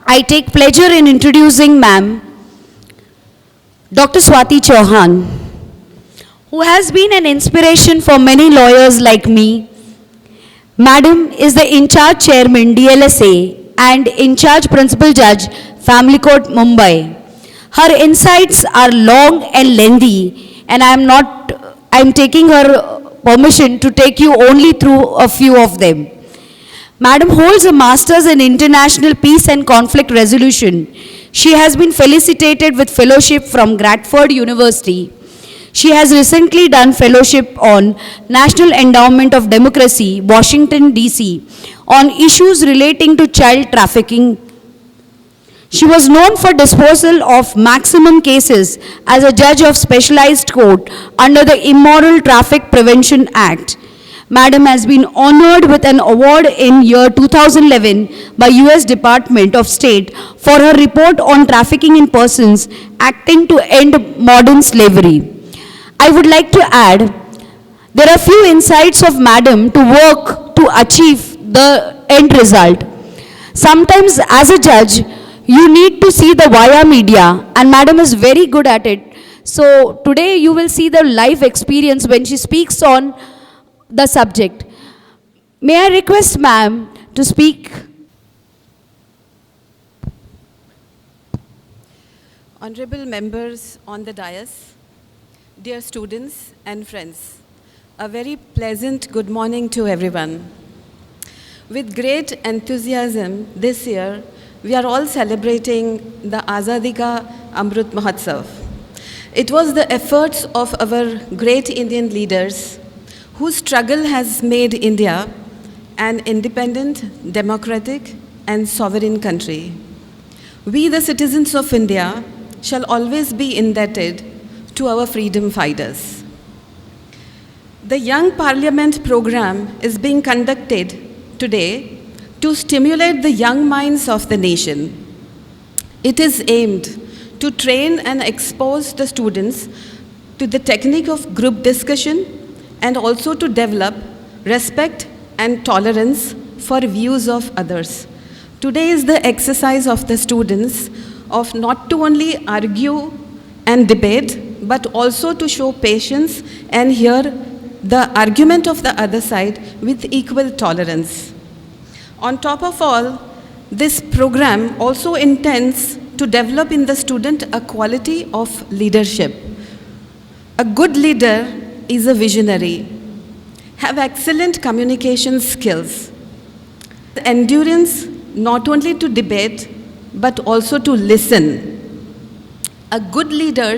I take pleasure in introducing Ma'am Dr. Swati Chavan, who has been an inspiration for many lawyers like me. Madam is the in-charge chairman DLSA and in-charge principal judge Family Court Mumbai. Her insights are long and lengthy, and I'm taking her permission to take you only through a few of them. Madam holds a master's in international peace and conflict resolution. She has been felicitated with fellowship from Bradford University. She has recently done fellowship on National Endowment of Democracy, Washington, D.C., on issues relating to child trafficking. She was known for disposal of maximum cases as a judge of specialized court under the Immoral Traffic Prevention Act. Madam has been honored with an award in year 2011 by US Department of State for her report on trafficking in persons acting to end modern slavery. I would like to add, there are few insights of Madam to work to achieve the end result. Sometimes as a judge, you need to see the via media, and Madam is very good at it. So today you will see the live experience when she speaks on the subject. May I request Ma'am to speak? Honorable members on the dais, dear students and friends, a very pleasant good morning to everyone. With great enthusiasm this year, we are all celebrating the Azadi Ka Amrit Mahotsav. It was the efforts of our great Indian leaders whose struggle has made India an independent, democratic, and sovereign country. We, the citizens of India, shall always be indebted to our freedom fighters. The Young Parliament program is being conducted today to stimulate the young minds of the nation. It is aimed to train and expose the students to the technique of group discussion and also to develop respect and tolerance for views of others. Today is the exercise of the students of not to only argue and debate, but also to show patience and hear the argument of the other side with equal tolerance. On top of all, this program also intends to develop in the student a quality of leadership. A good leader is a visionary, have excellent communication skills, endurance not only to debate, but also to listen. A good leader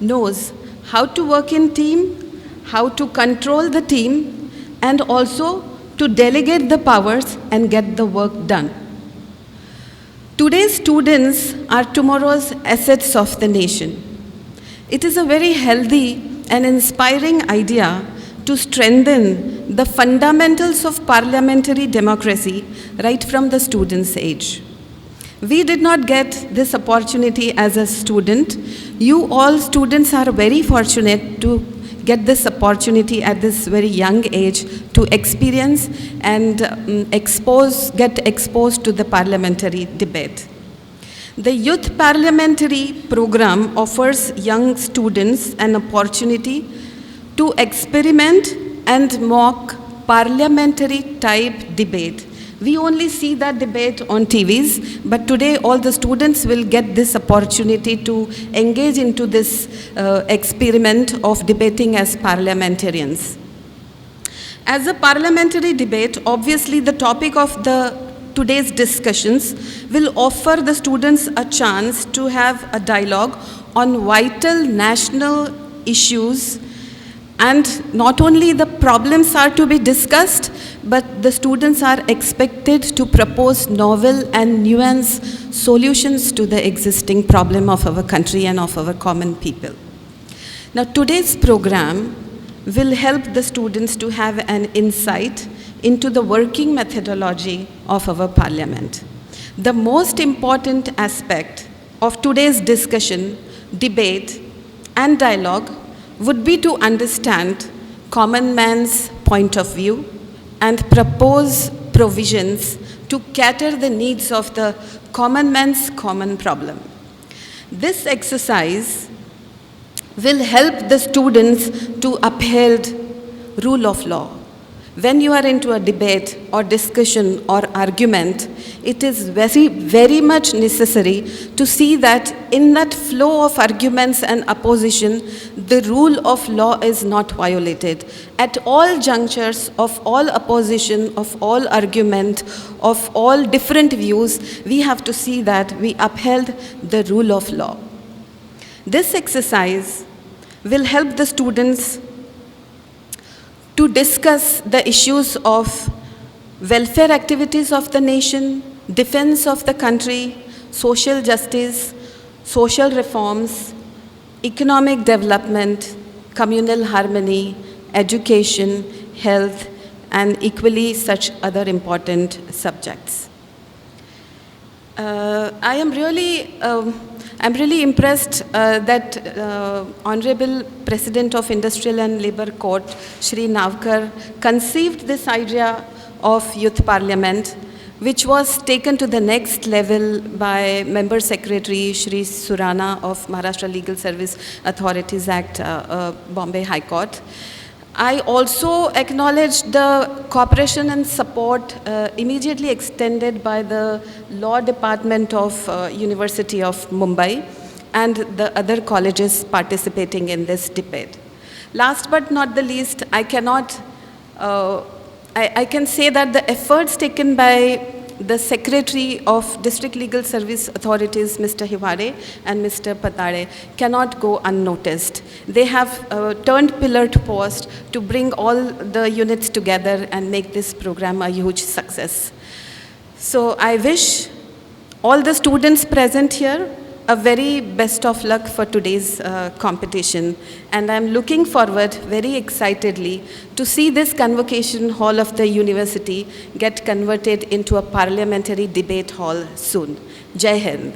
knows how to work in team, how to control the team, and also to delegate the powers and get the work done. Today's students are tomorrow's assets of the nation. It is a very healthy and inspiring idea to strengthen the fundamentals of parliamentary democracy right from the student's age. We did not get this opportunity as a student. You all students are very fortunate to get this opportunity at this very young age to experience and get exposed to the parliamentary debate. The Youth Parliamentary Program offers young students an opportunity to experiment and mock parliamentary type debate. We only see that debate on TVs, but today all the students will get this opportunity to engage into this experiment of debating as parliamentarians. As a parliamentary debate, obviously the topic of today's discussions will offer the students a chance to have a dialogue on vital national issues, and not only the problems are to be discussed, but the students are expected to propose novel and nuanced solutions to the existing problem of our country and of our common people. Now, today's program will help the students to have an insight into the working methodology of our parliament. The most important aspect of today's discussion, debate, and dialogue would be to understand common man's point of view and propose provisions to cater the needs of the common man's common problem. This exercise will help the students to uphold rule of law. When you are into a debate or discussion or argument, it is very, very much necessary to see that in that flow of arguments and opposition, the rule of law is not violated. At all junctures of all opposition, of all argument, of all different views, we have to see that we upheld the rule of law. This exercise will help the students to discuss the issues of welfare activities of the nation, defense of the country, social justice, social reforms, economic development, communal harmony, education, health, and equally such other important subjects. I'm really impressed that Honorable President of Industrial and Labour Court, Shri Navkar, conceived this idea of Youth Parliament, which was taken to the next level by Member Secretary Shri Surana of Maharashtra Legal Service Authorities Act, Bombay High Court. I also acknowledge the cooperation and support immediately extended by the Law Department of University of Mumbai and the other colleges participating in this debate. Last but not the least, I can say that the efforts taken by the Secretary of District Legal Service Authorities, Mr. Hiware and Mr. Patare, cannot go unnoticed. They have turned pillar to post to bring all the units together and make this program a huge success. So I wish all the students present here a very best of luck for today's competition. And I'm looking forward very excitedly to see this Convocation Hall of the university get converted into a parliamentary debate hall soon. Jai Hind.